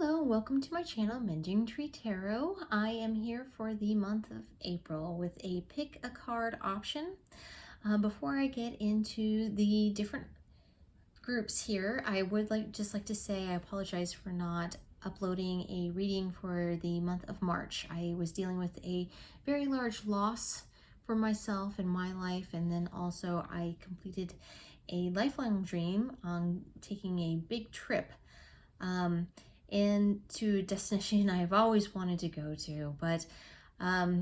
Hello, welcome to my channel, Mending Tree Tarot. I am here for the month of April with a pick a card option. Before I get into the different groups here, I would just like to say I apologize for not uploading a reading for the month of March. I was dealing with a very large loss for myself in my life, and then also I completed a lifelong dream on taking a big trip and to a destination I've always wanted to go to, but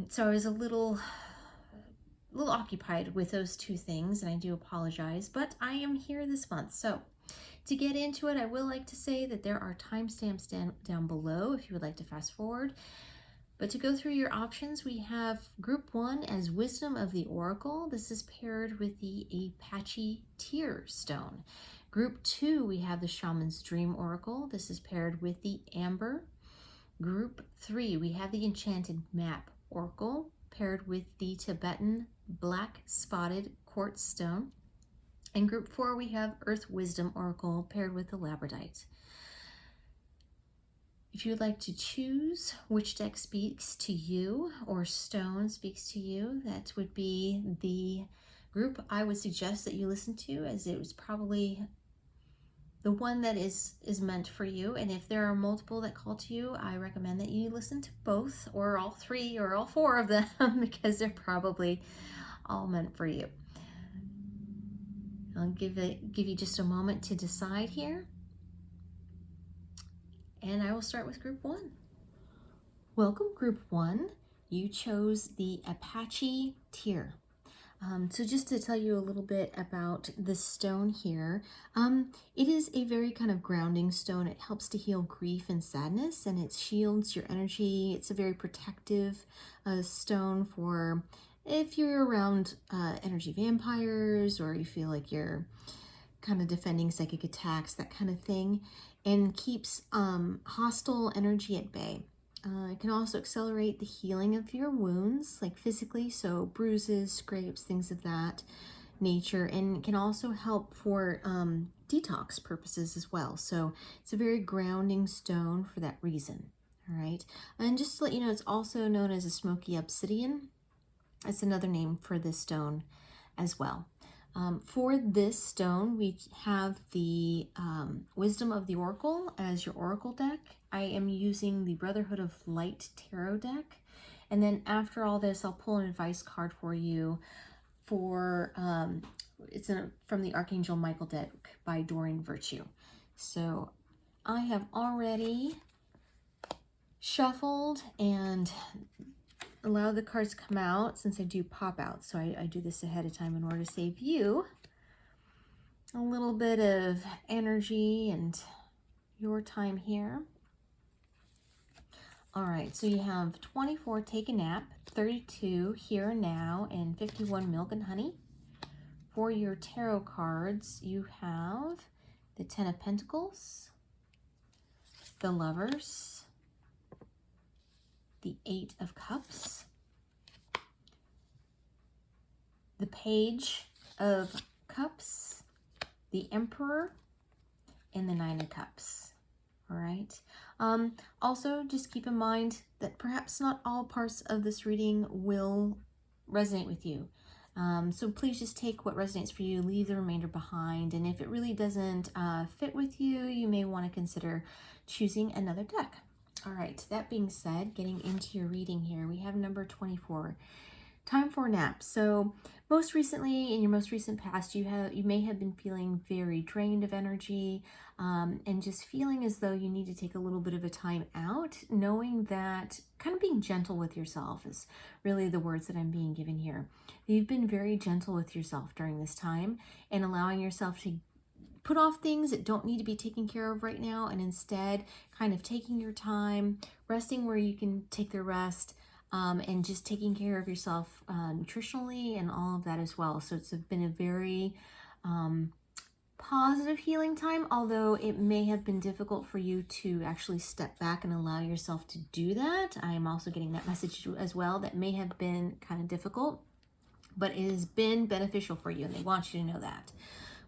so I was a little occupied with those two things, and I do apologize, but I am here this month. So to get into it, I will like to say that there are timestamps down below if you would like to fast forward. But to go through your options, we have Group 1 as Wisdom of the Oracle. This is paired with the Apache Tear Stone. Group 2, we have the Shaman's Dream Oracle. This is paired with the Amber. Group 3, we have the Enchanted Map Oracle, paired with the Tibetan Black Spotted Quartz Stone. And Group 4, we have Earth Wisdom Oracle, paired with the Labrodite. If you would like to choose which deck speaks to you or stone speaks to you, that would be the group I would suggest that you listen to, as it was probably the one that is meant for you. And if there are multiple that call to you, I recommend that you listen to both or all three or all four of them because they're probably all meant for you. I'll give you just a moment to decide here. And I will start with Group 1. Welcome, Group 1. You chose the Apache Tear. So just to tell you a little bit about the stone here, it is a very kind of grounding stone. It helps to heal grief and sadness, and it shields your energy. It's a very protective stone for if you're around energy vampires, or you feel like you're kind of defending psychic attacks, that kind of thing, and keeps hostile energy at bay. It can also accelerate the healing of your wounds, like physically, so bruises, scrapes, things of that nature, and it can also help for detox purposes as well. So it's a very grounding stone for that reason. All right, and just to let you know, it's also known as a smoky obsidian. That's another name for this stone as well. For this stone, we have the Wisdom of the Oracle as your Oracle deck. I am using the Brotherhood of Light Tarot deck. And then after all this, I'll pull an advice card for you for, from the Archangel Michael deck by Doreen Virtue. So I have already shuffled and allow the cards to come out, since I do pop out. So I do this ahead of time in order to save you a little bit of energy and your time here. All right, so you have 24, Take a Nap, 32, Here and Now, and 51, Milk and Honey. For your tarot cards, you have the 10 of Pentacles, the Lovers, the 8 of Cups, the Page of Cups, the Emperor, and the 9 of Cups. All right. Also, just keep in mind that perhaps not all parts of this reading will resonate with you. So please just take what resonates for you, leave the remainder behind. And if it really doesn't fit with you, you may want to consider choosing another deck. All right, that being said, getting into your reading here, we have number 24, time for a nap. So most recently, in your most recent past, you may have been feeling very drained of energy, and just feeling as though you need to take a little bit of a time out, knowing that kind of being gentle with yourself is really the words that I'm being given here. You've been very gentle with yourself during this time and allowing yourself to put off things that don't need to be taken care of right now, and instead kind of taking your time, resting where you can take the rest, and just taking care of yourself nutritionally and all of that as well. So it's been a very positive healing time, although it may have been difficult for you to actually step back and allow yourself to do that. I am also getting that message as well. That may have been kind of difficult, but it has been beneficial for you, and they want you to know that.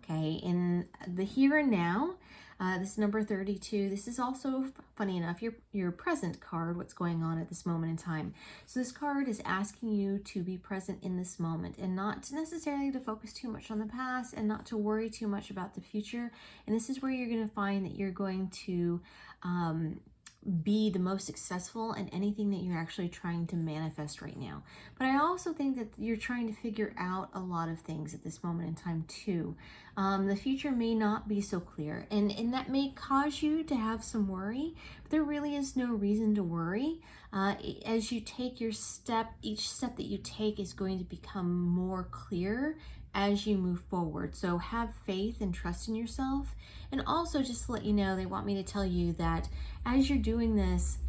Okay, in the here and now, This is number 32. This is also, funny enough, your present card, what's going on at this moment in time. So this card is asking you to be present in this moment and not necessarily to focus too much on the past and not to worry too much about the future. And this is where you're going to find that you're going to be the most successful in anything that you're actually trying to manifest right now. But I also think that you're trying to figure out a lot of things at this moment in time too. The future may not be so clear, and that may cause you to have some worry, but there really is no reason to worry. As you take your step, each step that you take is going to become more clear as you move forward. So have faith and trust in yourself. And also, just to let you know, they want me to tell you that as you're doing this,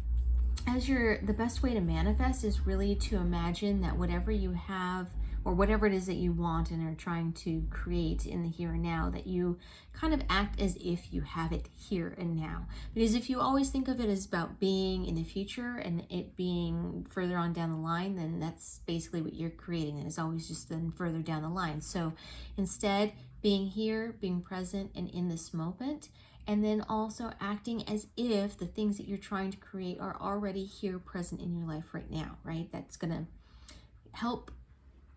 the best way to manifest is really to imagine that whatever you have or whatever it is that you want and are trying to create in the here and now, that you kind of act as if you have it here and now. Because if you always think of it as about being in the future and it being further on down the line, then that's basically what you're creating. And it's always just then further down the line. So instead, being here, being present and in this moment, and then also acting as if the things that you're trying to create are already here, present in your life right now, right? That's going to help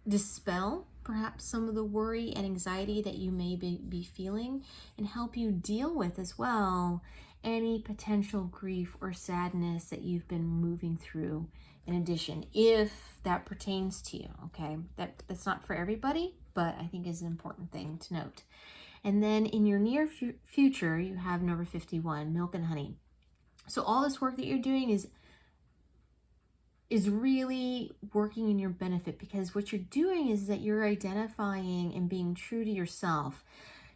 dispel perhaps some of the worry and anxiety that you may be feeling, and help you deal with as well any potential grief or sadness that you've been moving through in addition, if that pertains to you, okay? That's not for everybody, but I think is an important thing to note. And then in your near future, you have number 51, milk and honey. So all this work that you're doing is really working in your benefit, because what you're doing is that you're identifying and being true to yourself.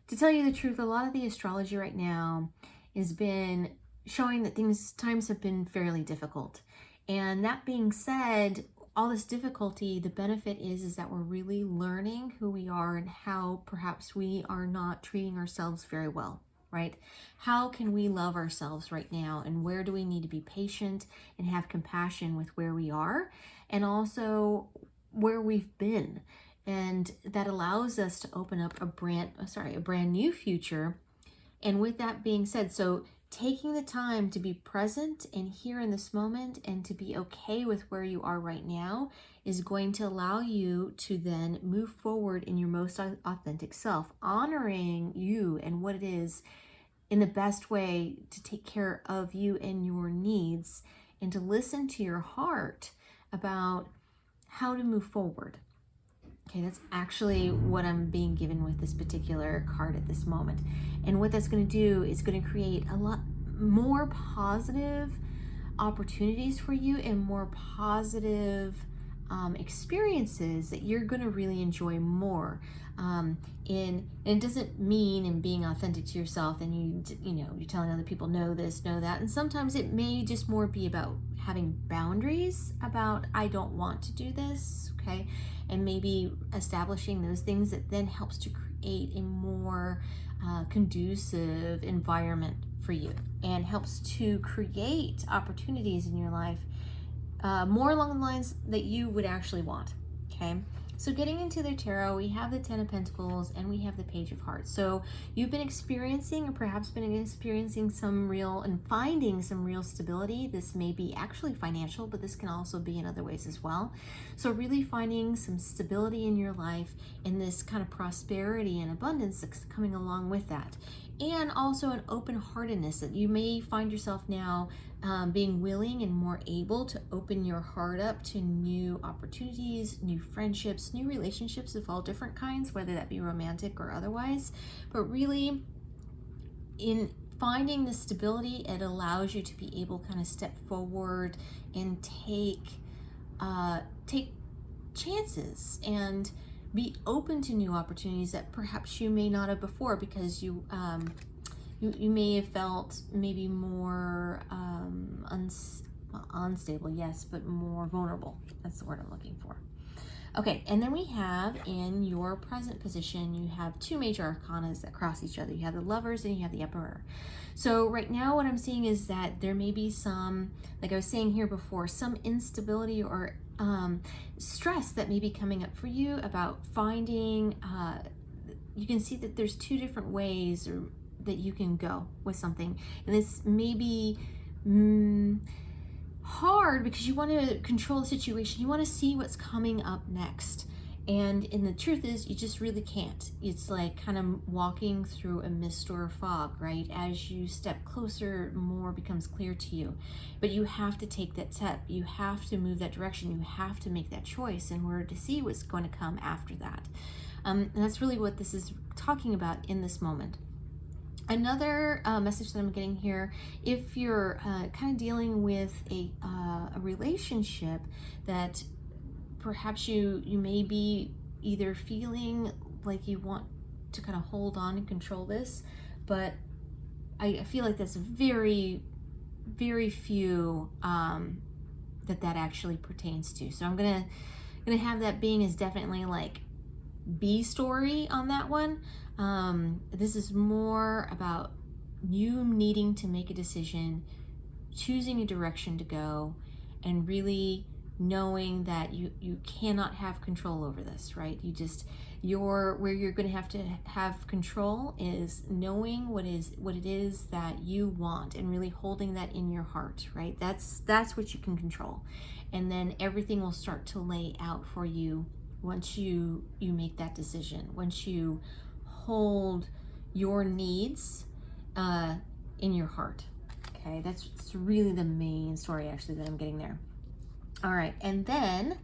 To tell you the truth, a lot of the astrology right now has been showing that times have been fairly difficult. And that being said, all this difficulty, the benefit is that we're really learning who we are and how perhaps we are not treating ourselves very well, right? How can we love ourselves right now, and where do we need to be patient and have compassion with where we are and also where we've been? And that allows us to open up a brand new future. And with that being said, so taking the time to be present and here in this moment and to be okay with where you are right now is going to allow you to then move forward in your most authentic self, honoring you and what it is in the best way to take care of you and your needs, and to listen to your heart about how to move forward. Okay, that's actually what I'm being given with this particular card at this moment. And what that's going to do is going to create a lot more positive opportunities for you and more positive experiences that you're going to really enjoy more. And it doesn't mean in being authentic to yourself and you're telling other people know this, know that. And sometimes it may just more be about having boundaries about I don't want to do this, okay? And maybe establishing those things that then helps to create a more conducive environment for you and helps to create opportunities in your life more along the lines that you would actually want, okay? So getting into the tarot, we have the 10 of Pentacles and we have the Page of Hearts. So you've been experiencing, or perhaps been experiencing finding some real stability. This may be actually financial, but this can also be in other ways as well. So really finding some stability in your life and this kind of prosperity and abundance that's coming along with that. And also an open-heartedness that you may find yourself now being willing and more able to open your heart up to new opportunities, new friendships, new relationships of all different kinds, whether that be romantic or otherwise. But really, in finding the stability, it allows you to be able to kind of step forward and take chances and be open to new opportunities that perhaps you may not have before, because you may have felt maybe more unstable, yes, but more vulnerable. That's the word I'm looking for. Okay, and then we have in your present position, you have two major arcanas that cross each other. You have the Lovers and you have the Emperor. So right now what I'm seeing is that there may be some, like I was saying here before, some instability or stress that may be coming up for you about finding, you can see that there's two different ways that you can go with something. And this may be hard because you want to control the situation. You want to see what's coming up next. And the truth is, you just really can't. It's like kind of walking through a mist or a fog, right? As you step closer, more becomes clear to you. But you have to take that step. You have to move that direction. You have to make that choice in order to see what's going to come after that. And that's really what this is talking about in this moment. Another message that I'm getting here, if you're kind of dealing with a relationship that perhaps you may be either feeling like you want to kind of hold on and control this, but I feel like that's very, very few that actually pertains to. So I'm gonna have that being as definitely like B story on that one. This is more about you needing to make a decision, choosing a direction to go, and really knowing that you cannot have control over this, right? Where you're going to have control is knowing what it is that you want and really holding that in your heart, right? That's what you can control. And then everything will start to lay out for you once you make that decision, once you hold your needs in your heart. Okay, that's really the main story actually that I'm getting there. All right, and then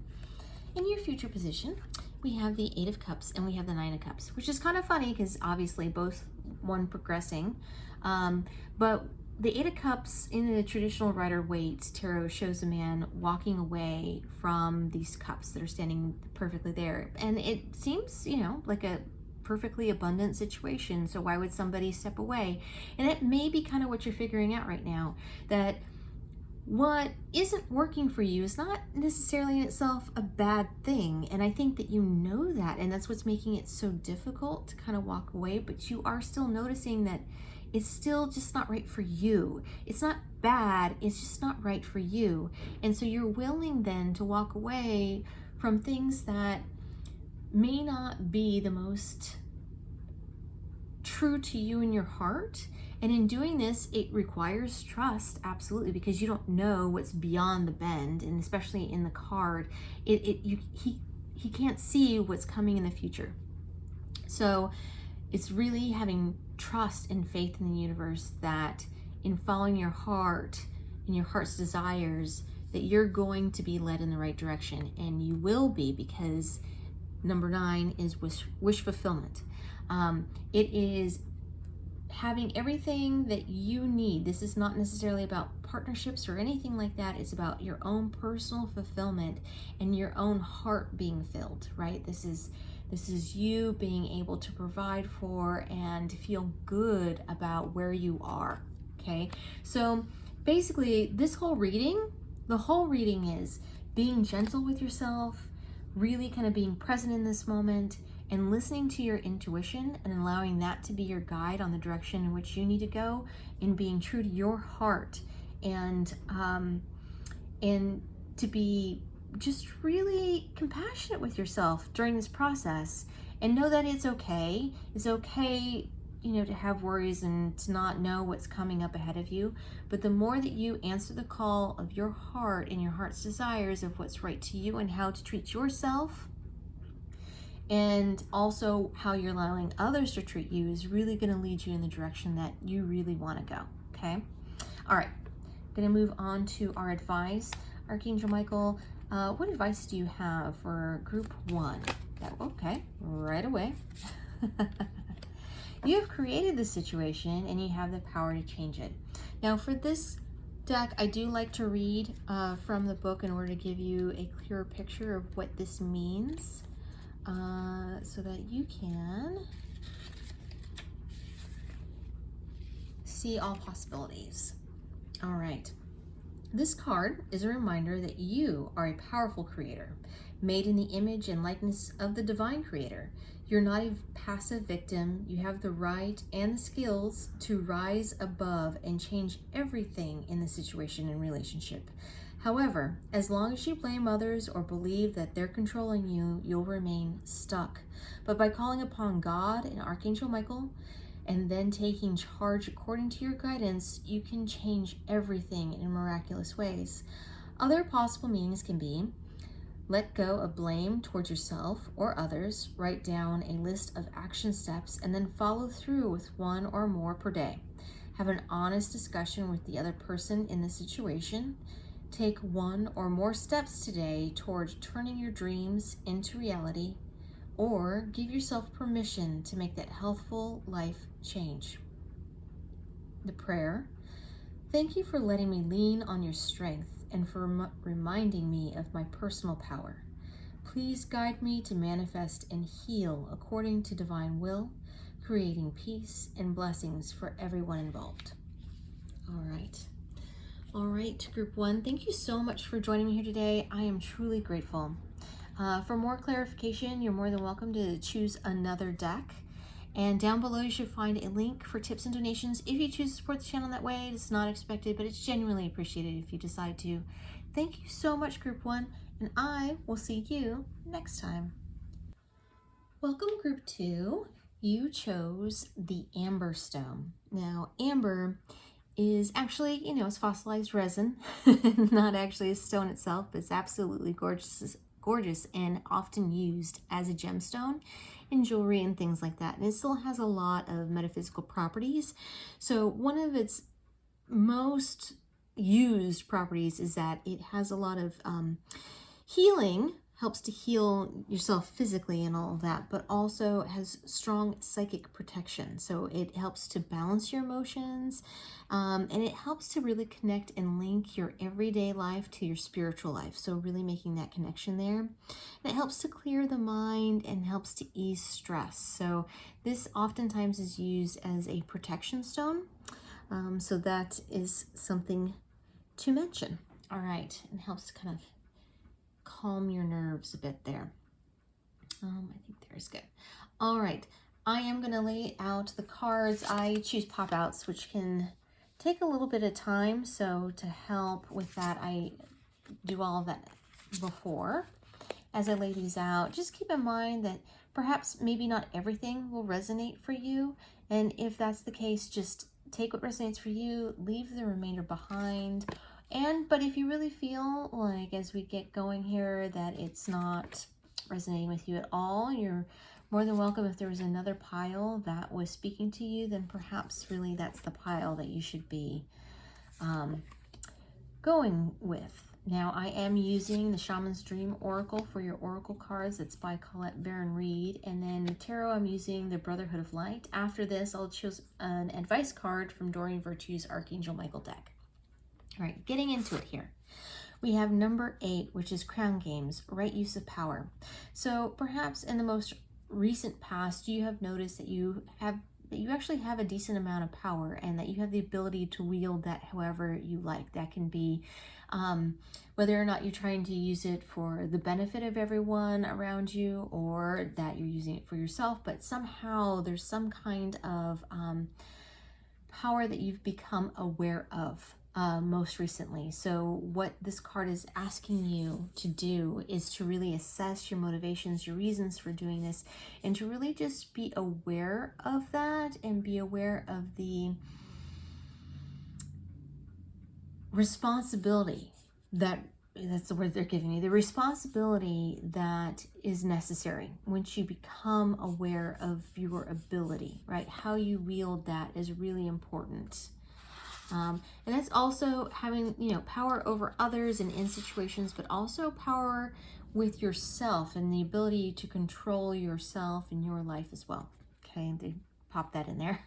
in your future position, we have the Eight of Cups and we have the Nine of Cups, which is kind of funny because obviously both one progressing, but the Eight of Cups in the traditional Rider-Waite tarot shows a man walking away from these cups that are standing perfectly there. And it seems, like a perfectly abundant situation. So why would somebody step away? And it may be kind of what you're figuring out right now, that what isn't working for you is not necessarily in itself a bad thing. And I think that you know that, and that's what's making it so difficult to kind of walk away, but you are still noticing that it's still just not right for you. It's not bad, it's just not right for you. And so you're willing then to walk away from things that may not be the most true to you in your heart. And in doing this, it requires trust, absolutely, because you don't know what's beyond the bend, and especially in the card, he can't see what's coming in the future. So it's really having trust and faith in the universe that in following your heart and your heart's desires, that you're going to be led in the right direction, and you will be, because number 9 is wish fulfillment. It is having everything that you need. This is not necessarily about partnerships or anything like that. It's about your own personal fulfillment and your own heart being filled, right? This is you being able to provide for and feel good about where you are, okay? So basically this whole reading, the whole reading is being gentle with yourself, really kind of being present in this moment and listening to your intuition and allowing that to be your guide on the direction in which you need to go, and being true to your heart, and to be just really compassionate with yourself during this process, and know that it's okay. It's okay, to have worries and to not know what's coming up ahead of you. But the more that you answer the call of your heart and your heart's desires of what's right to you and how to treat yourself, and also how you're allowing others to treat you, is really going to lead you in the direction that you really want to go. Okay. All right. Going to move on to our advice. Archangel Michael, what advice do you have for group 1? Okay, right away. You have created the situation and you have the power to change it. Now for this deck, I do like to read from the book in order to give you a clearer picture of what this means, so that you can see all possibilities. All right. This card is a reminder that you are a powerful creator, made in the image and likeness of the divine creator. You're not a passive victim. You have the right and the skills to rise above and change everything in the situation and relationship. However, as long as you blame others or believe that they're controlling you, you'll remain stuck. But by calling upon God and Archangel Michael, and then taking charge according to your guidance, you can change everything in miraculous ways. Other possible meanings can be: let go of blame towards yourself or others, write down a list of action steps, and then follow through with one or more per day. Have an honest discussion with the other person in the situation. Take one or more steps today towards turning your dreams into reality, or give yourself permission to make that healthful life change. The prayer: thank you for letting me lean on your strength and for reminding me of my personal power. Please guide me to manifest and heal according to divine will, creating peace and blessings for everyone involved. All right, group one, thank you so much for joining me here today. I am truly grateful. For more clarification, you're more than welcome to choose another deck. And down below, you should find a link for tips and donations. If you choose to support the channel that way, it's not expected, but it's genuinely appreciated if you decide to. Thank you so much, group one, and I will see you next time. Welcome, group two. You chose the amber stone. Now, amber is actually, it's fossilized resin, not actually a stone itself, but it's absolutely gorgeous and often used as a gemstone in jewelry and things like that. And it still has a lot of metaphysical properties. So one of its most used properties is that it has a lot of healing, helps to heal yourself physically and all of that, but also has strong psychic protection. So it helps to balance your emotions, and it helps to really connect and link your everyday life to your spiritual life. So really making that connection there. And it helps to clear the mind and helps to ease stress. So this oftentimes is used as a protection stone. So that is something to mention. All right, and helps to kind of calm your nerves a bit there. I think there's good. All right, I am going to lay out the cards. I choose pop outs, which can take a little bit of time. So to help with that, I do all of that before. As I lay these out, just keep in mind that perhaps maybe not everything will resonate for you. And if that's the case, just take what resonates for you, leave the remainder behind. But if you really feel like as we get going here that it's not resonating with you at all, you're more than welcome. If there was another pile that was speaking to you, then perhaps really that's the pile that you should be going with. Now, I am using the Shaman's Dream Oracle for your Oracle cards. It's by Colette Baron Reed. And then the Tarot, I'm using the Brotherhood of Light. After this, I'll choose an advice card from Doreen Virtue's Archangel Michael deck. All right, getting into it here. We have number 8, which is Crown Games, right use of power. So perhaps in the most recent past, you have noticed that you actually have a decent amount of power and that you have the ability to wield that however you like. That can be whether or not you're trying to use it for the benefit of everyone around you or that you're using it for yourself, but somehow there's some kind of power that you've become aware of most recently. So what this card is asking you to do is to really assess your motivations, your reasons for doing this, and to really just be aware of that and be aware of the responsibility that's the word they're giving you, the responsibility that is necessary once you become aware of your ability, right? How you wield that is really important. And that's also having, power over others and in situations, but also power with yourself and the ability to control yourself and your life as well. Okay, they pop that in there.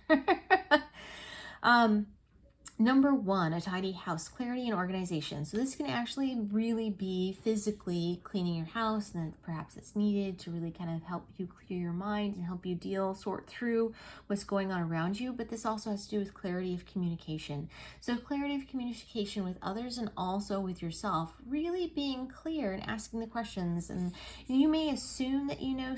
Number 1, a tidy house, clarity and organization. So this can actually really be physically cleaning your house, and then perhaps it's needed to really kind of help you clear your mind and help you sort through what's going on around you. But this also has to do with clarity of communication. So clarity of communication with others and also with yourself, really being clear and asking the questions. And you may assume that you know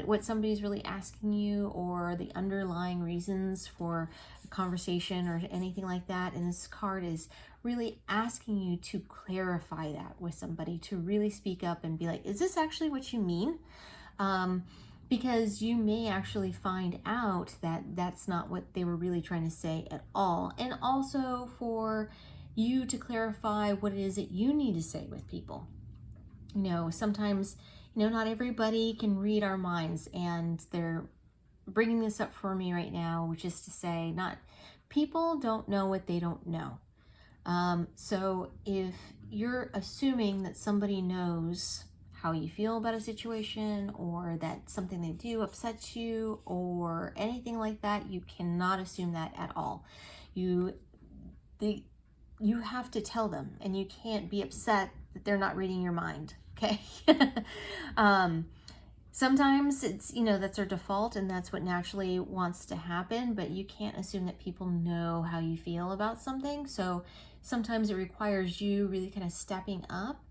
what somebody's really asking you or the underlying reasons for conversation or anything like that, and this card is really asking you to clarify that with somebody, to really speak up and be like, is this actually what you mean? because you may actually find out that that's not what they were really trying to say at all. And also for you to clarify what it is that you need to say with people. You know, sometimes, you know, not everybody can read our minds, and they're bringing this up for me right now, which is to say, not people don't know what they don't know. So if you're assuming that somebody knows how you feel about a situation, or that something they do upsets you, or anything like that, you cannot assume that at all. You have to tell them, and you can't be upset that they're not reading your mind. Okay. Sometimes it's, you know, that's our default and that's what naturally wants to happen, but you can't assume that people know how you feel about something. So sometimes it requires you really kind of stepping up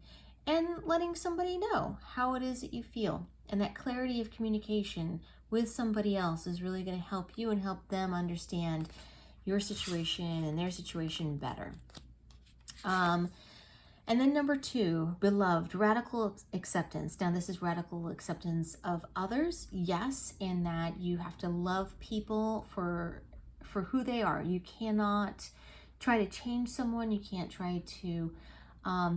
and letting somebody know how it is that you feel. And that clarity of communication with somebody else is really going to help you and help them understand your situation and their situation better. And then number 2, beloved, radical acceptance. Now this is radical acceptance of others, yes, in that you have to love people for who they are. You cannot try to change someone. You can't try to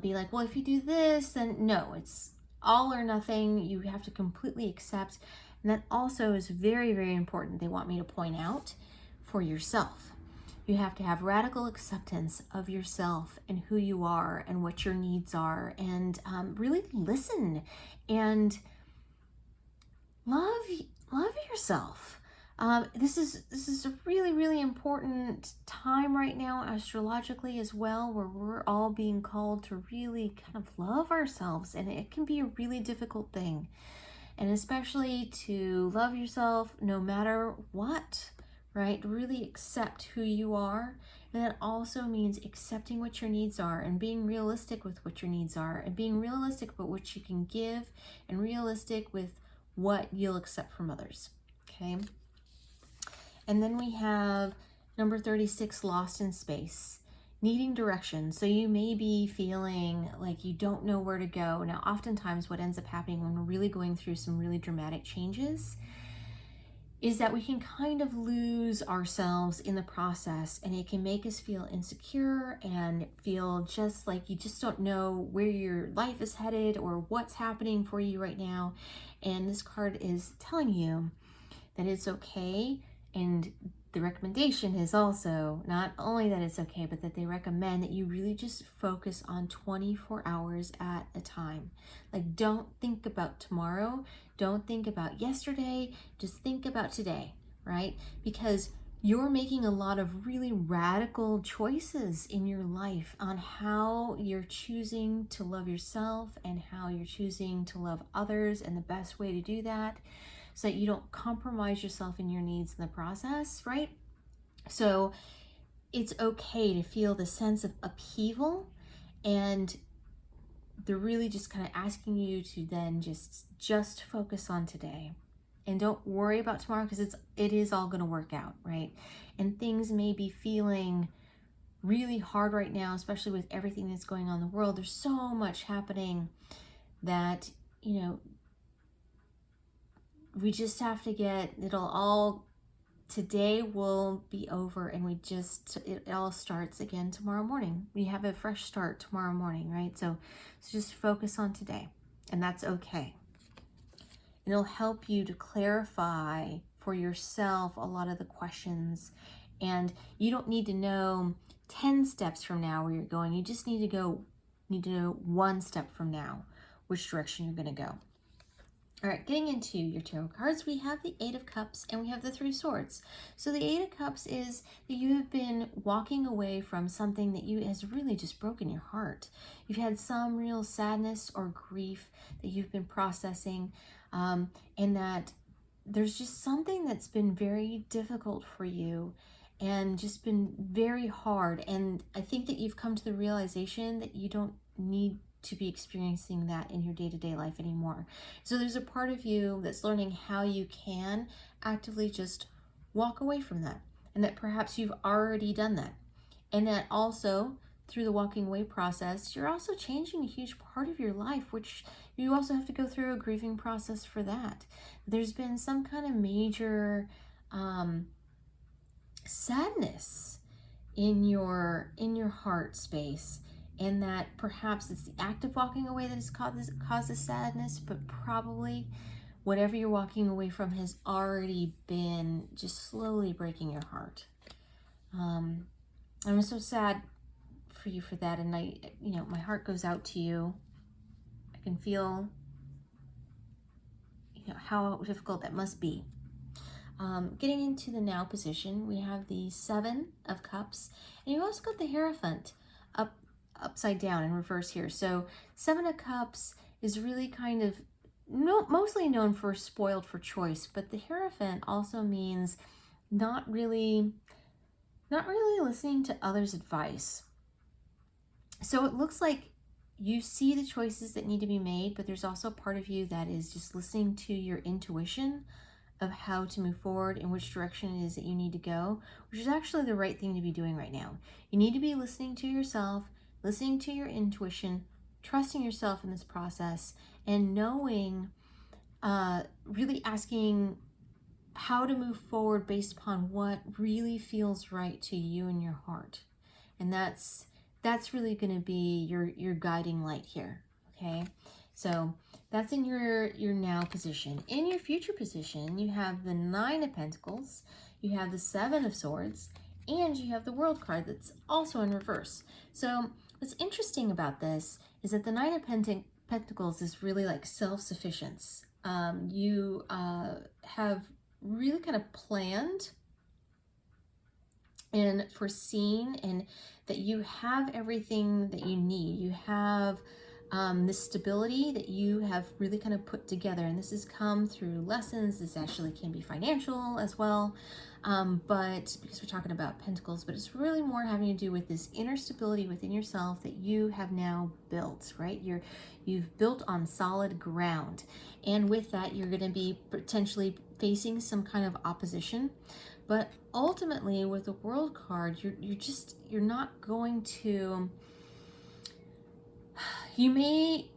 be like, well, if you do this, then no, it's all or nothing. You have to completely accept. And that also is very, very important. They want me to point out for yourself. You have to have radical acceptance of yourself and who you are and what your needs are, and really listen and love yourself. This is a really, really important time right now astrologically as well, where we're all being called to really kind of love ourselves, and it can be a really difficult thing, and especially to love yourself no matter what. Right? Really accept who you are. And that also means accepting what your needs are and being realistic with what your needs are, and being realistic about what you can give, and realistic with what you'll accept from others. Okay. And then we have number 36, lost in space, needing direction. So you may be feeling like you don't know where to go. Now, oftentimes what ends up happening when we're really going through some really dramatic changes is that we can kind of lose ourselves in the process, and it can make us feel insecure and feel just like you just don't know where your life is headed or what's happening for you right now. And this card is telling you that it's okay, and the recommendation is also not only that it's okay, but that they recommend that you really just focus on 24 hours at a time. Like, don't think about tomorrow. Don't think about yesterday. Just think about today, right? Because you're making a lot of really radical choices in your life on how you're choosing to love yourself and how you're choosing to love others, and the best way to do that, so that you don't compromise yourself and your needs in the process, right? So it's okay to feel the sense of upheaval, and they're really just kind of asking you to then just focus on today, and don't worry about tomorrow, because it is all going to work out, right? And things may be feeling really hard right now, especially with everything that's going on in the world. There's so much happening that, you know, we just have to today will be over, and it all starts again tomorrow morning. We have a fresh start tomorrow morning, right? So just focus on today, and that's okay. And it'll help you to clarify for yourself a lot of the questions, and you don't need to know 10 steps from now where you're going. You just need to know 1 step from now which direction you're going to go. All right, getting into your tarot cards, we have the 8 of Cups and we have the 3 Swords. So the 8 of Cups is that you have been walking away from something that has really just broken your heart. You've had some real sadness or grief that you've been processing, and that there's just something that's been very difficult for you and just been very hard. And I think that you've come to the realization that you don't need to be experiencing that in your day-to-day life anymore. So there's a part of you that's learning how you can actively just walk away from that, and that perhaps you've already done that, and that also through the walking away process, you're also changing a huge part of your life, which you also have to go through a grieving process for that. There's been some kind of major sadness in your heart space, and that perhaps it's the act of walking away that has caused this sadness, but probably whatever you're walking away from has already been just slowly breaking your heart. I'm so sad for you for that, and my heart goes out to you. I can feel, how difficult that must be. Getting into the now position, we have the 7 of Cups, and you also got the Hierophant upside down in reverse here. So 7 of Cups is really kind of mostly known for spoiled for choice, but the Hierophant also means not really listening to others' advice. So it looks like you see the choices that need to be made, but there's also part of you that is just listening to your intuition of how to move forward and which direction it is that you need to go, which is actually the right thing to be doing right now. You need to be listening to yourself, listening to your intuition, trusting yourself in this process, and knowing, really asking how to move forward based upon what really feels right to you and your heart. And that's really going to be your guiding light here, okay? So that's in your now position. In your future position, you have the 9 of Pentacles, you have the 7 of Swords, and you have the World card that's also in reverse. So what's interesting about this is that the 9 of Pentacles is really like self-sufficiency. You have really kind of planned and foreseen, and that you have everything that you need. You have this stability that you have really kind of put together, and this has come through lessons. This actually can be financial as well, but because we're talking about Pentacles, but it's really more having to do with this inner stability within yourself that you have now built, right? You've built on solid ground, and with that, you're going to be potentially facing some kind of opposition. But ultimately, with the World card, you're not going to. You may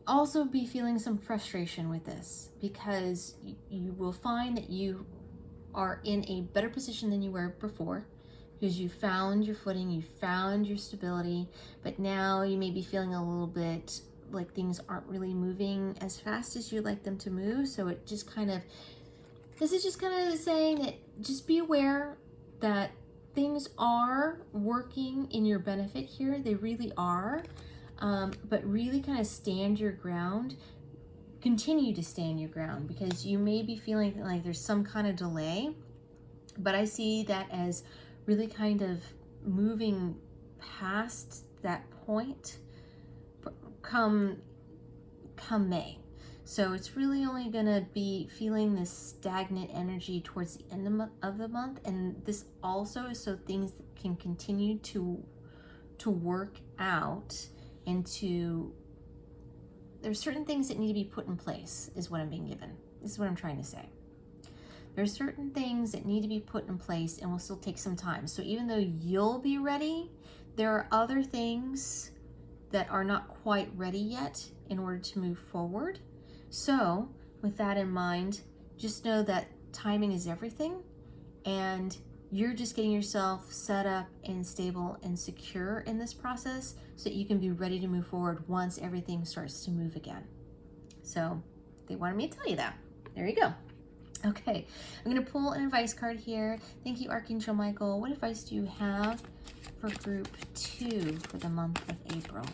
also be feeling some frustration with this, because you will find that you are in a better position than you were before, because you found your footing, you found your stability, but now you may be feeling a little bit like things aren't really moving as fast as you'd like them to move. So this is just kind of saying that just be aware that things are working in your benefit here. They really are. But really kind of stand your ground. Continue to stand your ground, because you may be feeling like there's some kind of delay, but I see that as really kind of moving past that point come May. So it's really only going to be feeling this stagnant energy towards the end of the month, and this also is so things can continue to work out, and there's certain things that need to be put in place, is what I'm being given. This is what I'm trying to say. There's certain things that need to be put in place and will still take some time. So even though you'll be ready, there are other things that are not quite ready yet in order to move forward. So with that in mind, just know that timing is everything, and you're just getting yourself set up and stable and secure in this process so that you can be ready to move forward once everything starts to move again. So they wanted me to tell you that. There you go. Okay, I'm going to pull an advice card here. Thank you, Archangel Michael. What advice do you have for group 2 for the month of April?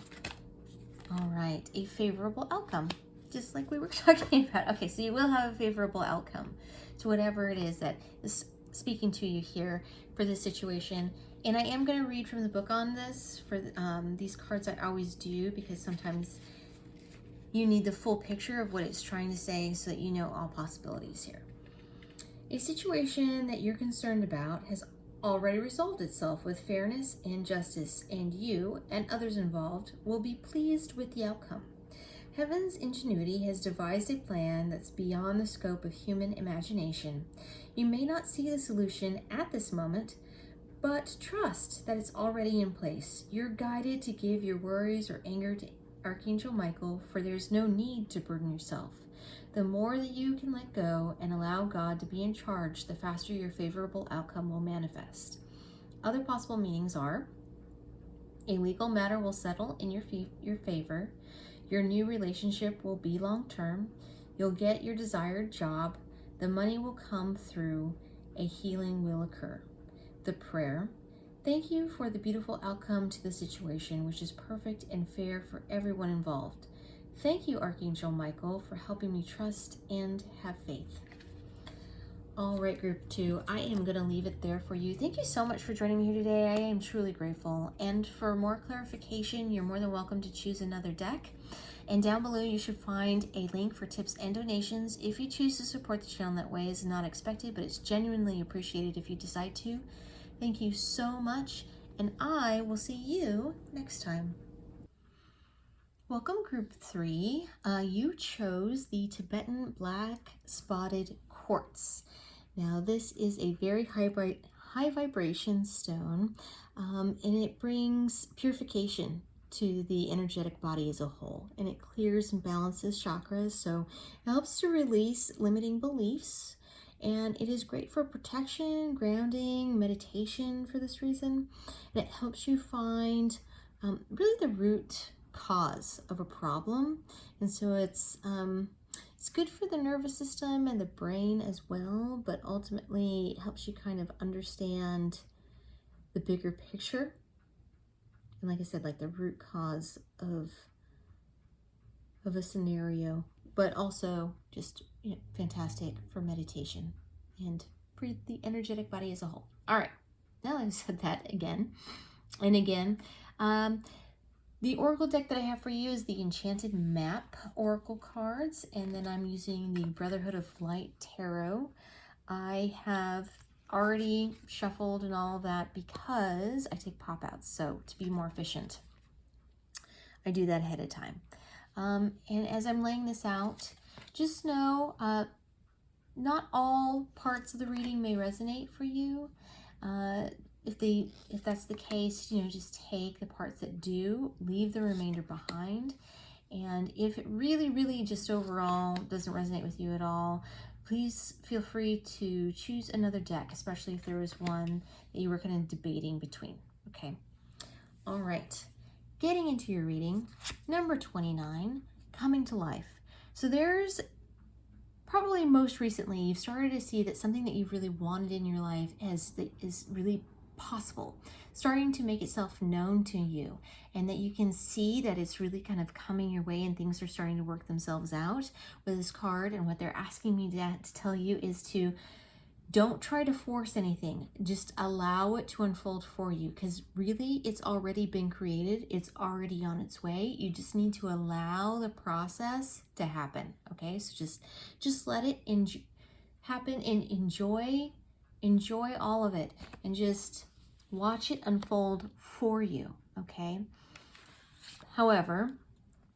All right, a favorable outcome, just like we were talking about. Okay, so you will have a favorable outcome to whatever it is that is speaking to you here for this situation. And I am going to read from the book on this for these cards. I always do, because sometimes you need the full picture of what it's trying to say so that you know all possibilities here. A situation that you're concerned about has already resolved itself with fairness and justice, and you and others involved will be pleased with the outcome. Heaven's ingenuity has devised a plan that's beyond the scope of human imagination. You may not see the solution at this moment, but trust that it's already in place. You're guided to give your worries or anger to Archangel Michael, for there's no need to burden yourself. The more that you can let go and allow God to be in charge, the faster your favorable outcome will manifest. Other possible meanings are: a legal matter will settle in your favor. Your new relationship will be long-term. You'll get your desired job. The money will come through. A healing will occur. The prayer: thank you for the beautiful outcome to the situation, which is perfect and fair for everyone involved. Thank you, Archangel Michael, for helping me trust and have faith. All right, group 2, I am going to leave it there for you. Thank you so much for joining me here today. I am truly grateful. And for more clarification, you're more than welcome to choose another deck. And down below, you should find a link for tips and donations. If you choose to support the channel that way, it's not expected, but it's genuinely appreciated if you decide to. Thank you so much, and I will see you next time. Welcome, group 3. You chose the Tibetan black spotted quartz. Now, this is a very high vibration stone, and it brings purification to the energetic body as a whole, and it clears and balances chakras, so it helps to release limiting beliefs, and it is great for protection, grounding, meditation for this reason, and it helps you find really the root cause of a problem. And so it's good for the nervous system and the brain as well, but ultimately it helps you kind of understand the bigger picture. And like I said, like the root cause of a scenario, but also just, you know, fantastic for meditation and for the energetic body as a whole. All right, now that I've said that again and again, the oracle deck that I have for you is the Enchanted Map oracle cards, and then I'm using the Brotherhood of Light Tarot. I have already shuffled and all of that because I take pop outs, so to be more efficient, I do that ahead of time. And as I'm laying this out, just know not all parts of the reading may resonate for you. If that's the case, you know, just take the parts that do, leave the remainder behind. And if it really just overall doesn't resonate with you at all, please feel free to choose another deck, especially if there was one that you were kind of debating between. Okay. All right. Getting into your reading, number 29, coming to life. So there's probably most recently, you've started to see that something that you've really wanted in your life is really possible, starting to make itself known to you, and that you can see that it's really kind of coming your way and things are starting to work themselves out with this card. And what they're asking me to tell you is to don't try to force anything, just allow it to unfold for you, because really it's already been created, it's already on its way. You just need to allow the process to happen. Okay, so just let it happen and enjoy all of it, and just watch it unfold for you. Okay, however,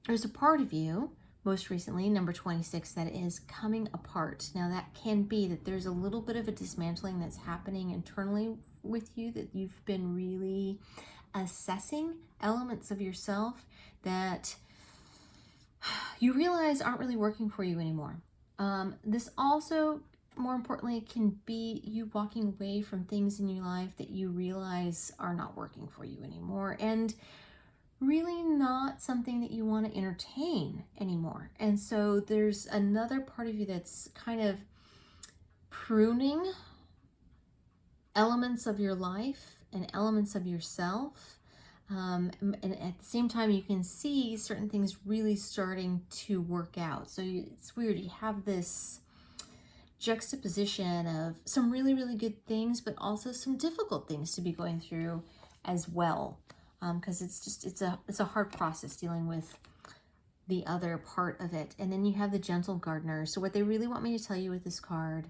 there's a part of you, most recently, number 26, that is coming apart. Now that can be that there's a little bit of a dismantling that's happening internally with you, that you've been really assessing elements of yourself that you realize aren't really working for you anymore. This also, more importantly, can be you walking away from things in your life that you realize are not working for you anymore, and really not something that you want to entertain anymore. And so there's another part of you that's kind of pruning elements of your life and elements of yourself. And at the same time, you can see certain things really starting to work out. So it's weird. You have this juxtaposition of some really good things, but also some difficult things to be going through as well. Because it's a hard process dealing with the other part of it. And then you have the Gentle Gardener. So what they really want me to tell you with this card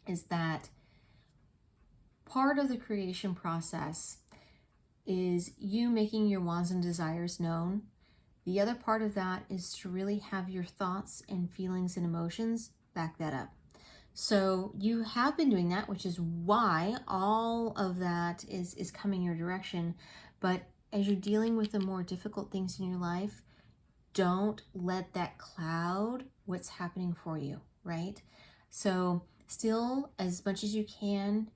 is that part of the creation process is you making your wants and desires known. The other part of that is to really have your thoughts and feelings and emotions back that up. So you have been doing that, which is why all of that is coming your direction. But as you're dealing with the more difficult things in your life, don't let that cloud what's happening for you, right? So still, as much as you can,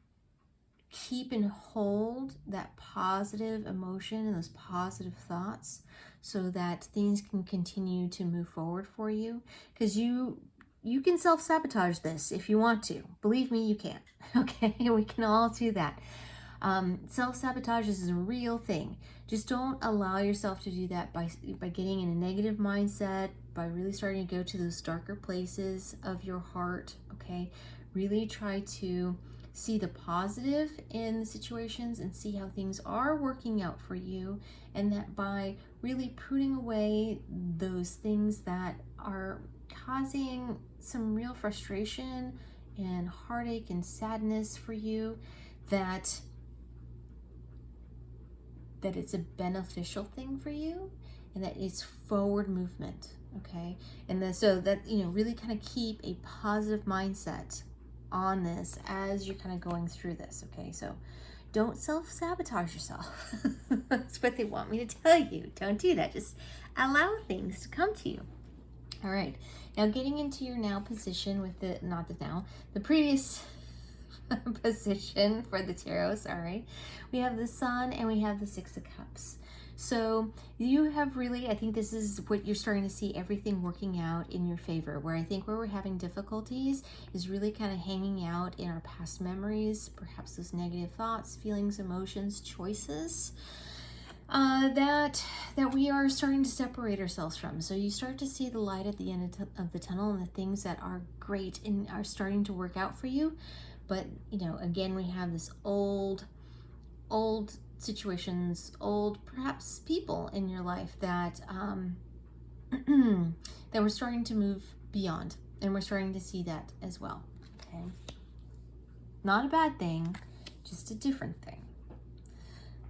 keep and hold that positive emotion and those positive thoughts so that things can continue to move forward for you, because you can self-sabotage this if you want to. Believe me, you can. Okay, we can all do that. Self-sabotage is a real thing. Just don't allow yourself to do that by getting in a negative mindset, by really starting to go to those darker places of your heart. Okay, really try to see the positive in the situations and see how things are working out for you, and that by really pruning away those things that are causing some real frustration and heartache and sadness for you, that it's a beneficial thing for you, and that it's forward movement. Okay, and then so that really kind of keep a positive mindset on this as you're kind of going through this. Okay, so don't self-sabotage yourself. That's what they want me to tell you. Don't do that. Just allow things to come to you. All right, now getting into your now position with the previous position for the tarot. Sorry, we have the Sun and we have the Six of Cups. So you have really, I think this is what you're starting to see, everything working out in your favor. Where I think where we're having difficulties is really kind of hanging out in our past memories, perhaps those negative thoughts, feelings, emotions, choices that we are starting to separate ourselves from. So you start to see the light at the end of the tunnel, and the things that are great and are starting to work out for you. But again, we have this old situations, old perhaps people in your life that that we're starting to move beyond, and we're starting to see that as well. Okay, not a bad thing, just a different thing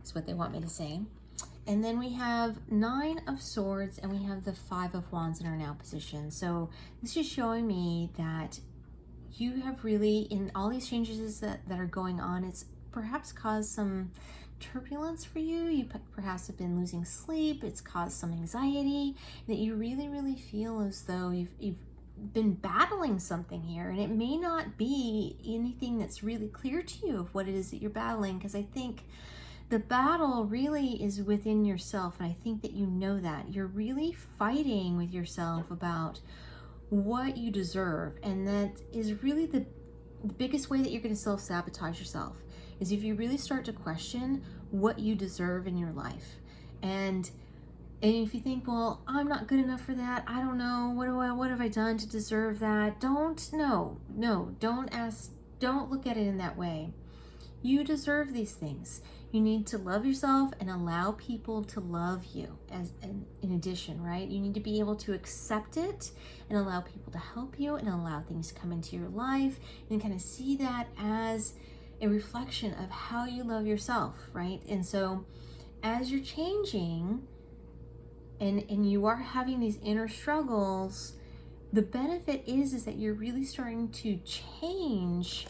is what they want me to say. And then we have Nine of Swords and we have the Five of Wands in our now position. So this is showing me that you have really, in all these changes that are going on, it's perhaps caused some turbulence for you. You perhaps have been losing sleep. It's caused some anxiety, that you really feel as though you've been battling something here, and it may not be anything that's really clear to you of what it is that you're battling, because I think the battle really is within yourself, and I think that you know that. You're really fighting with yourself about what you deserve, and that is really the biggest way that you're going to self-sabotage yourself, is if you really start to question what you deserve in your life. And if you think, well, I'm not good enough for that, I don't know, what have I done to deserve that? Don't look at it in that way. You deserve these things. You need to love yourself and allow people to love you in addition, right? You need to be able to accept it and allow people to help you and allow things to come into your life, and kind of see that as a reflection of how you love yourself, right? And so as you're changing and you are having these inner struggles, the benefit is that you're really starting to change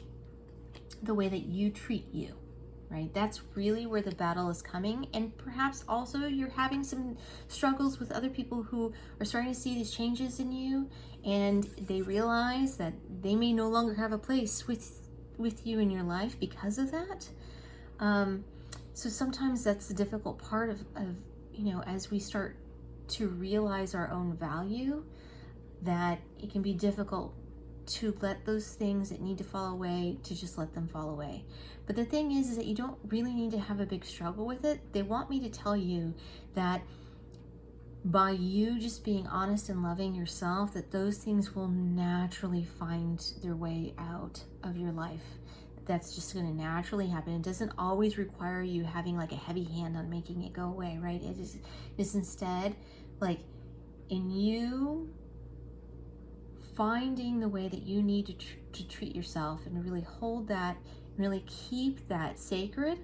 the way that you treat you, right? That's really where the battle is coming. And perhaps also you're having some struggles with other people who are starting to see these changes in you, and they realize that they may no longer have a place with you in your life because of that. So sometimes that's the difficult part of as we start to realize our own value, that it can be difficult to let those things that need to fall away, to just let them fall away. But the thing is that you don't really need to have a big struggle with it. They want me to tell you that by you just being honest and loving yourself, that those things will naturally find their way out of your life. That's just going to naturally happen. It doesn't always require you having like a heavy hand on making it go away, right? It is instead like in you finding the way that you need to treat yourself, and really hold that, really keep that sacred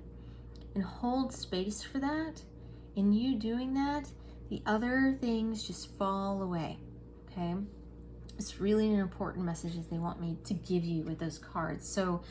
and hold space for that. In you doing that, the other things just fall away, okay? It's really an important message that they want me to give you with those cards. So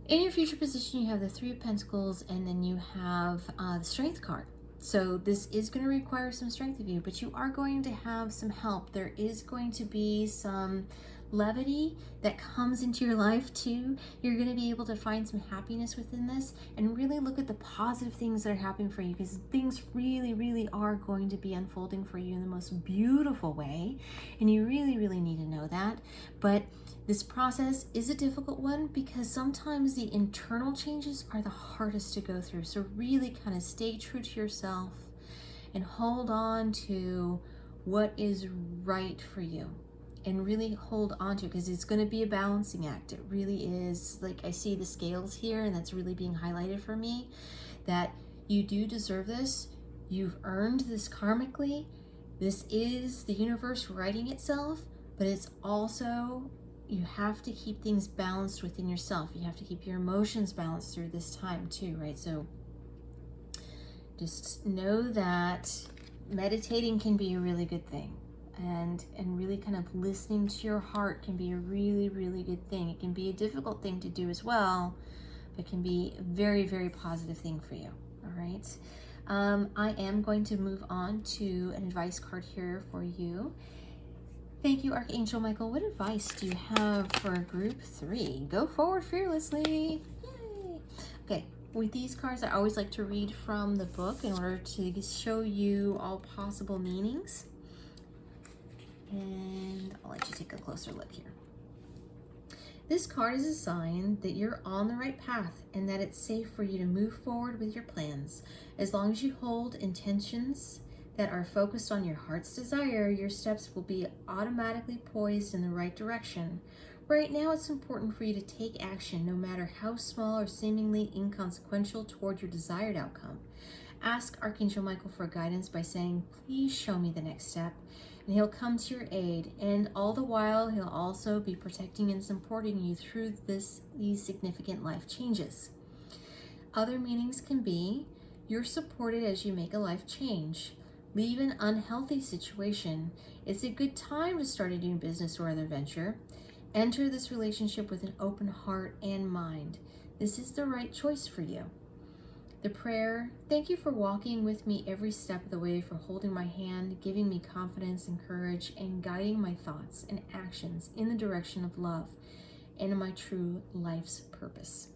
in your future position, you have the Three of Pentacles, and then you have the Strength card. So this is going to require some strength of you, but you are going to have some help. There is going to be some levity that comes into your life too. You're going to be able to find some happiness within this and really look at the positive things that are happening for you, because things really, really are going to be unfolding for you in the most beautiful way. And you really, really need to know that. But this process is a difficult one because sometimes the internal changes are the hardest to go through. So really kind of stay true to yourself and hold on to what is right for you, and really hold on to it, because it's going to be a balancing act. It really is. Like, I see the scales here, and that's really being highlighted for me, that you do deserve this. You've earned this karmically. This is the universe writing itself, but it's also, you have to keep things balanced within yourself. You have to keep your emotions balanced through this time too, right? So just know that meditating can be a really good thing, and really kind of listening to your heart can be a really, really good thing. It can be a difficult thing to do as well, but can be a very, very positive thing for you. All right. I am going to move on to an advice card here for you. Thank you, Archangel Michael. What advice do you have for group 3? Go forward fearlessly. Yay. Okay, with these cards, I always like to read from the book in order to show you all possible meanings. And I'll let you take a closer look here. This card is a sign that you're on the right path and that it's safe for you to move forward with your plans. As long as you hold intentions that are focused on your heart's desire, your steps will be automatically poised in the right direction. Right now, it's important for you to take action, no matter how small or seemingly inconsequential, toward your desired outcome. Ask Archangel Michael for guidance by saying, "Please show me the next step," and he'll come to your aid. And all the while, he'll also be protecting and supporting you through these significant life changes. Other meanings can be, you're supported as you make a life change. Leave an unhealthy situation. It's a good time to start a new business or other venture. Enter this relationship with an open heart and mind. This is the right choice for you. The prayer, thank you for walking with me every step of the way, for holding my hand, giving me confidence and courage, and guiding my thoughts and actions in the direction of love and my true life's purpose.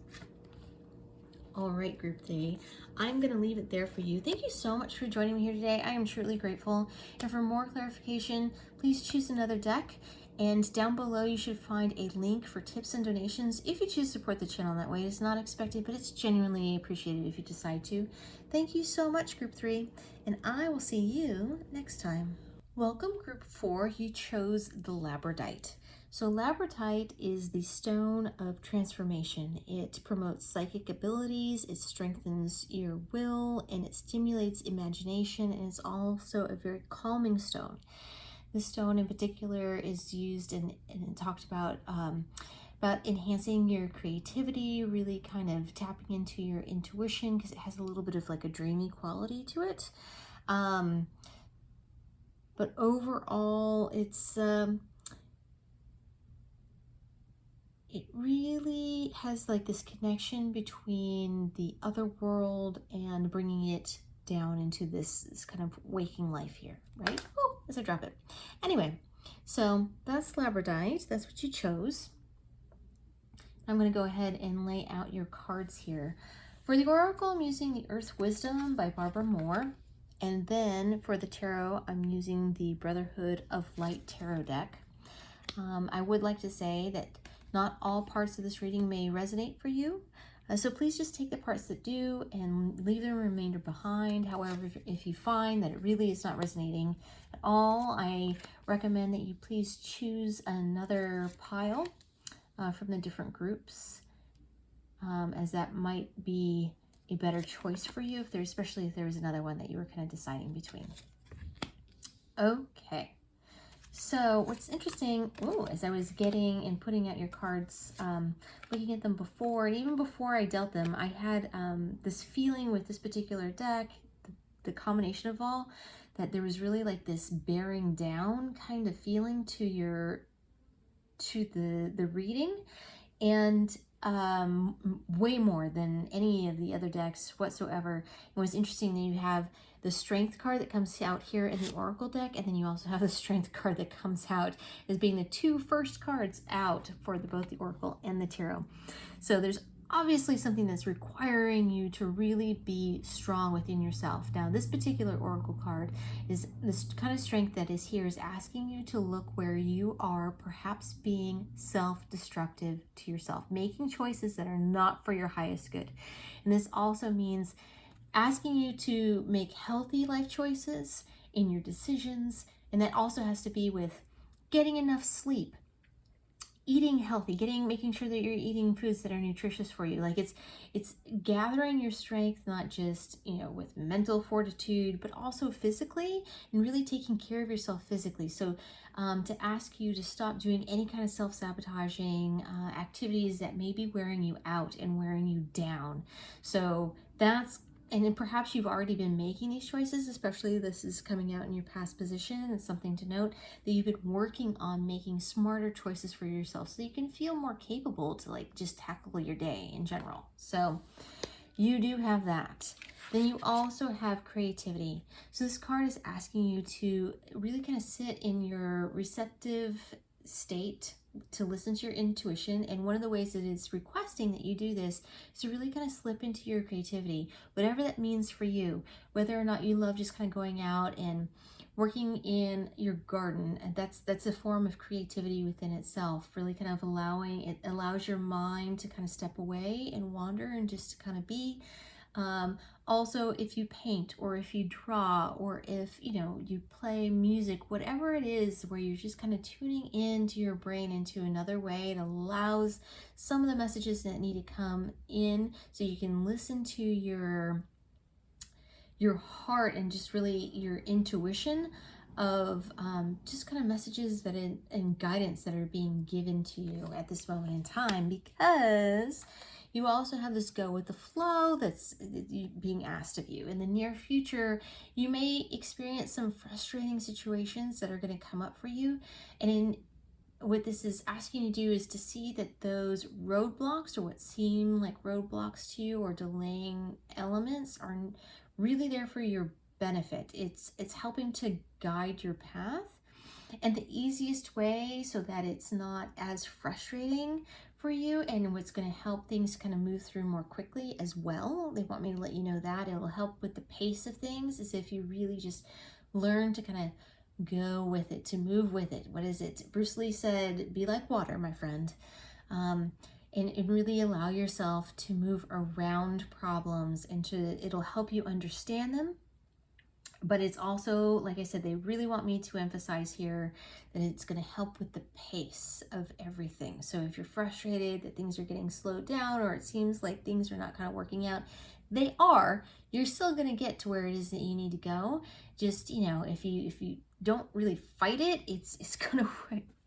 All right, group 3, I'm going to leave it there for you. Thank you so much for joining me here today. I am truly grateful. And for more clarification, please choose another deck. And down below, you should find a link for tips and donations if you choose to support the channel that way. It's not expected, but it's genuinely appreciated if you decide to. Thank you so much, group 3, and I will see you next time. Welcome, group 4. You chose the Labrodite. So Labrodite is the stone of transformation. It promotes psychic abilities, it strengthens your will, and it stimulates imagination, and it's also a very calming stone. This stone in particular is used and talked about enhancing your creativity, really kind of tapping into your intuition, because it has a little bit of like a dreamy quality to it. But overall, it really has like this connection between the other world and bringing it down into this kind of waking life here, right? Oh, as I drop it. Anyway, so that's Labrodite. That's what you chose. I'm going to go ahead and lay out your cards here. For the Oracle, I'm using the Earth Wisdom by Barbara Moore. And then for the Tarot, I'm using the Brotherhood of Light Tarot deck. I would like to say that not all parts of this reading may resonate for you. So please just take the parts that do and leave the remainder behind. However, if you find that it really is not resonating at all, I recommend that you please choose another pile from the different groups, as that might be a better choice for you, especially if there's another one that you were kind of deciding between. Okay. So what's interesting, as I was getting and putting out your cards, looking at them before, and even before I dealt them, I had this feeling with this particular deck, the combination of all, that there was really like this bearing down kind of feeling to the reading, and way more than any of the other decks whatsoever. It was interesting that you have the strength card that comes out here in the Oracle deck, and then you also have the strength card that comes out as being the two first cards out for both the Oracle and the Tarot. So there's obviously something that's requiring you to really be strong within yourself. Now, this particular Oracle card is this kind of strength that is here is asking you to look where you are perhaps being self-destructive to yourself, making choices that are not for your highest good. And this also means asking you to make healthy life choices in your decisions, and that also has to be with getting enough sleep, eating healthy, making sure that you're eating foods that are nutritious for you. Like it's gathering your strength, not just, with mental fortitude, but also physically, and really taking care of yourself physically. So to ask you to stop doing any kind of self-sabotaging activities that may be wearing you out and wearing you down. So and then perhaps you've already been making these choices, especially this is coming out in your past position. It's something to note that you've been working on making smarter choices for yourself so that you can feel more capable to just tackle your day in general. So you do have that. Then you also have creativity. So this card is asking you to really kind of sit in your receptive state to listen to your intuition, and one of the ways that it's requesting that you do this is to really kind of slip into your creativity, whatever that means for you, whether or not you love just kind of going out and working in your garden, and that's a form of creativity within itself, really kind of allows your mind to kind of step away and wander and just to kind of be. Also, if you paint or if you draw or if you play music, whatever it is where you're just kind of tuning into your brain into another way, it allows some of the messages that need to come in so you can listen to your heart and just really your intuition of just kind of messages that and guidance that are being given to you at this moment in time, because you also have this go with the flow that's being asked of you. In the near future, you may experience some frustrating situations that are going to come up for you. And what this is asking you to do is to see that those roadblocks, or what seem like roadblocks to you or delaying elements, are really there for your benefit. It's helping to guide your path. And the easiest way so that it's not as frustrating for you, and what's going to help things kind of move through more quickly as well, they want me to let you know that it'll help with the pace of things, is if you really just learn to kind of go with it, to move with it. What is it? Bruce Lee said, be like water, my friend. And really allow yourself to move around problems, and it'll help you understand them. But it's also, like I said, they really want me to emphasize here that it's going to help with the pace of everything. So if you're frustrated that things are getting slowed down, or it seems like things are not kind of working out, they are. You're still going to get to where it is that you need to go. Just, if you don't really fight it,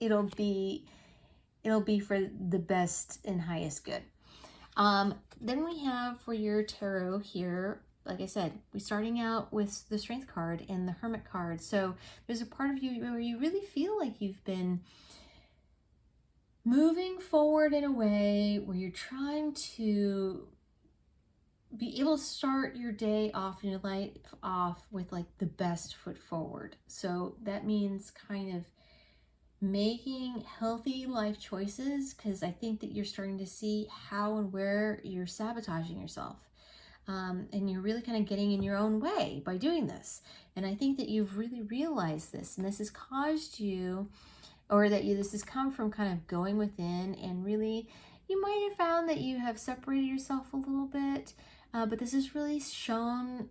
it'll be for the best and highest good. Then we have for your tarot here, like I said, we're starting out with the Strength card and the Hermit card. So there's a part of you where you really feel like you've been moving forward in a way where you're trying to be able to start your day off and your life off with the best foot forward. So that means kind of making healthy life choices, because I think that you're starting to see how and where you're sabotaging yourself. And you're really kind of getting in your own way by doing this. And I think that you've really realized this, and this has caused you, or this has come from kind of going within, and really you might have found that you have separated yourself a little bit, but this has really shown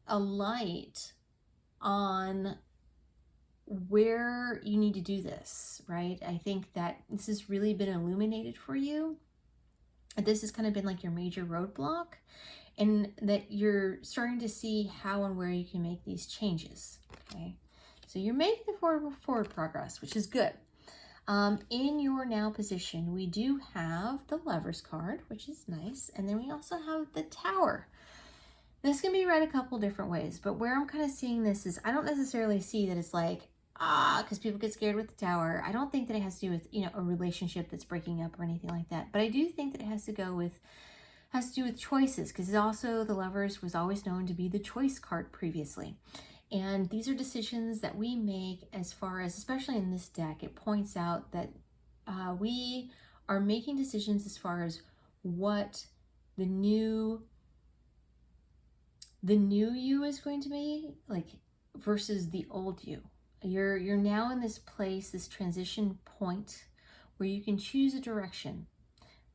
a light on where you need to do this, right? I think that this has really been illuminated for you. This has kind of been like your major roadblock, and that you're starting to see how and where you can make these changes, okay? So you're making forward progress, which is good. In your now position, we do have the Lovers card, which is nice, and then we also have the Tower. This can be read a couple different ways, but where I'm kind of seeing this is I don't necessarily see that it's like, because people get scared with the Tower. I don't think that it has to do with, a relationship that's breaking up or anything like that. But I do think that it has to do with choices, because also the Lovers was always known to be the choice card previously. And these are decisions that we make as far as, especially in this deck, it points out that we are making decisions as far as what the new you is going to be like versus the old you. You're now in this place, this transition point where you can choose a direction,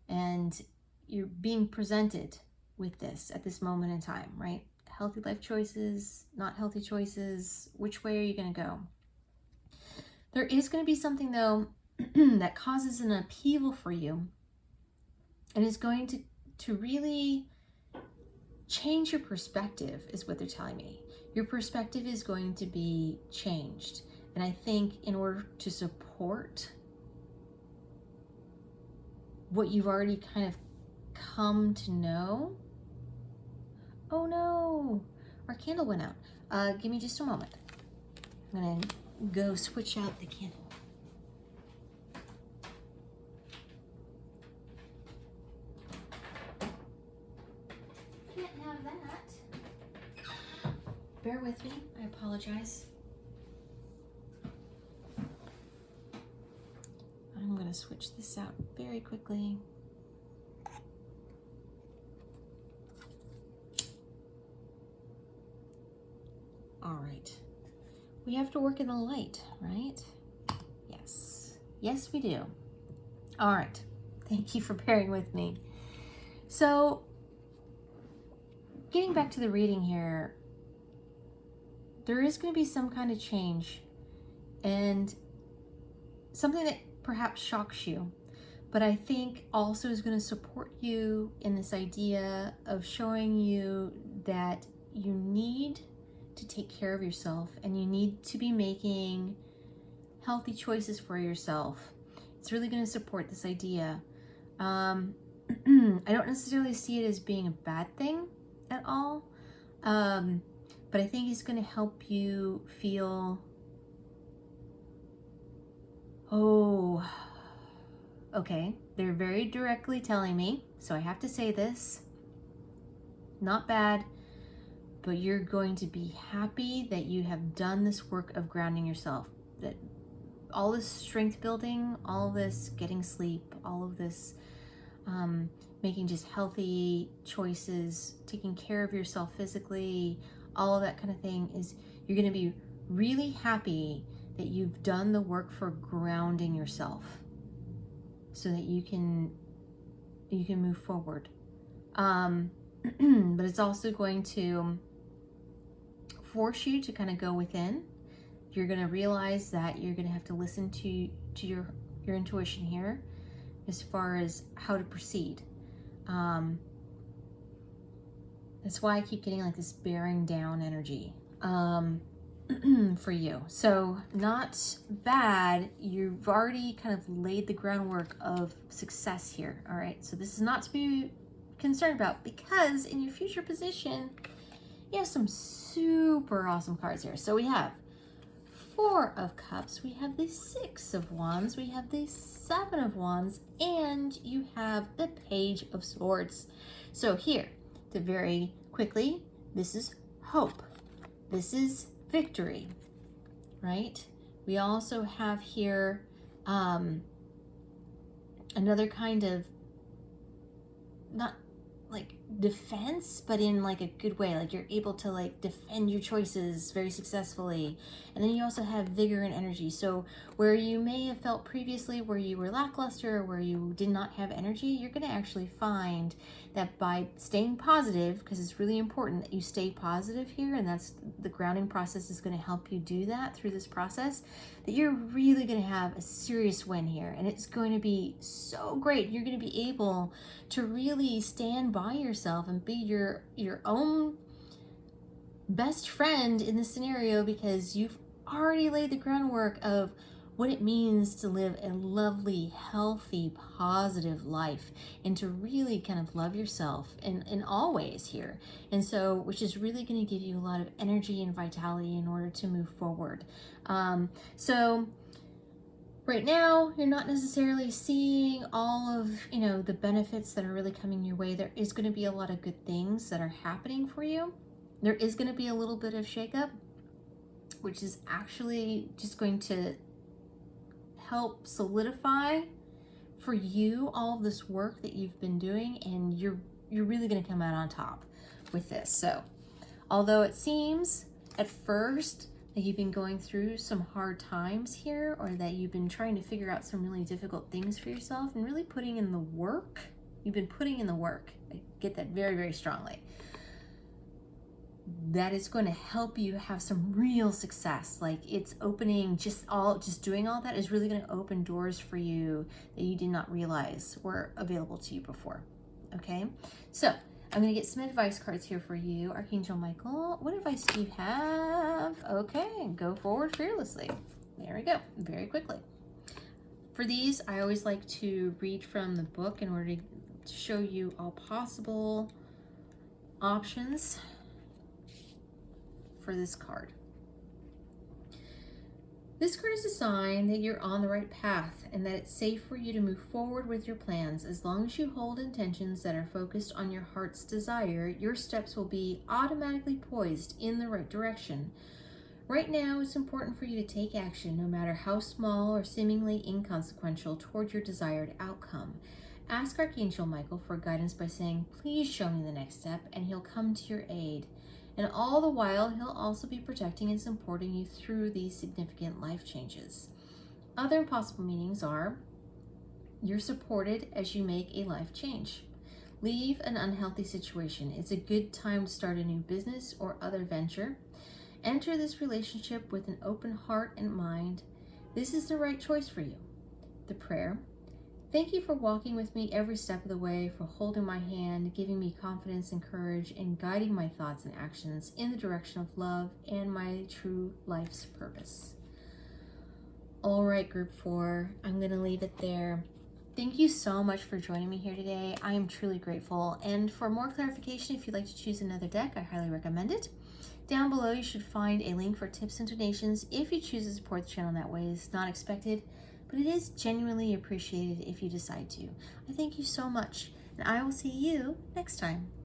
and you're being presented with this at this moment in time, right? Healthy life choices, not healthy choices, which way are you going to go? There is going to be something though that causes an upheaval for you, and is going to really change your perspective, is what they're telling me. Your perspective is going to be changed. And I think in order to support what you've already kind of come to know. Oh no, our candle went out. Give me just a moment. I'm gonna go switch out the candle. Can't have that. Bear with me, I apologize. I'm gonna switch this out very quickly. All right, we have to work in the light, right? Yes, yes we do. All right, thank you for bearing with me. So, getting back to the reading here, there is going to be some kind of change and something that perhaps shocks you, but I think also is going to support you in this idea of showing you that you need to take care of yourself and you need to be making healthy choices for yourself. It's really going to support this idea. I don't necessarily see it as being a bad thing at all, but I think it's going to help you feel, oh, okay, they're very directly telling me, so I have to say this, not bad, but you're going to be happy that you have done this work of grounding yourself, that all this strength building, all this getting sleep, all of this making just healthy choices, taking care of yourself physically, all of that kind of thing, is you're going to be really happy that you've done the work for grounding yourself so that you can move forward. But it's also going to force you to kind of go within. You're going to realize that you're going to have to listen to your intuition here as far as how to proceed. That's why I keep getting like this bearing down energy for you. So not bad. You've already kind of laid the groundwork of success here. All right. So this is not to be concerned about, because in your future position, you have some super awesome cards here. So we have 4 of Cups, we have the 6 of Wands, we have the 7 of Wands, and you have the Page of Swords. So here, to very quickly, this is hope. This is victory, right? We also have here another kind of, not like defense, but in like a good way, like you're able to like defend your choices very successfully. And then you also have vigor and energy. So where you may have felt previously where you were lackluster or where you did not have energy, you're going to actually find that by staying positive, because it's really important that you stay positive here, and that's the grounding process is going to help you do that through this process, that you're really going to have a serious win here, and it's going to be so great. You're going to be able to really stand by yourself and be your own best friend in this scenario, because you've already laid the groundwork of what it means to live a lovely, healthy, positive life, and to really kind of love yourself in all ways here. And so, which is really going to give you a lot of energy and vitality in order to move forward. So right now, you're not necessarily seeing all of, the benefits that are really coming your way. There is going to be a lot of good things that are happening for you. There is going to be a little bit of shakeup, which is actually just going to help solidify for you all of this work that you've been doing, and you're really going to come out on top with this. So although it seems at first that you've been going through some hard times here, or that you've been trying to figure out some really difficult things for yourself and really putting in the work, you've been putting in the work. I get that very, very strongly. That is going to help you have some real success. Like, it's opening, just doing all that is really going to open doors for you that you did not realize were available to you before. Okay, so I'm going to get some advice cards here for you. Archangel Michael, what advice do you have? Okay, go forward fearlessly. There we go, very quickly. For these, I always like to read from the book in order to show you all possible options for this card. This card is a sign that you're on the right path and that it's safe for you to move forward with your plans. As long as you hold intentions that are focused on your heart's desire, your steps will be automatically poised in the right direction. Right now, it's important for you to take action, no matter how small or seemingly inconsequential, toward your desired outcome. Ask Archangel Michael for guidance by saying, "Please show me the next step," and he'll come to your aid. And all the while, he'll also be protecting and supporting you through these significant life changes. Other possible meanings are, you're supported as you make a life change. Leave an unhealthy situation. It's a good time to start a new business or other venture. Enter this relationship with an open heart and mind. This is the right choice for you. The prayer: thank you for walking with me every step of the way, for holding my hand, giving me confidence and courage, and guiding my thoughts and actions in the direction of love and my true life's purpose. All right, group 4, I'm going to leave it there. Thank you so much for joining me here today. I am truly grateful. And for more clarification, if you'd like to choose another deck, I highly recommend it. Down below, you should find a link for tips and donations if you choose to support the channel in that way. It's not expected, but it is genuinely appreciated if you decide to. I thank you so much, and I will see you next time.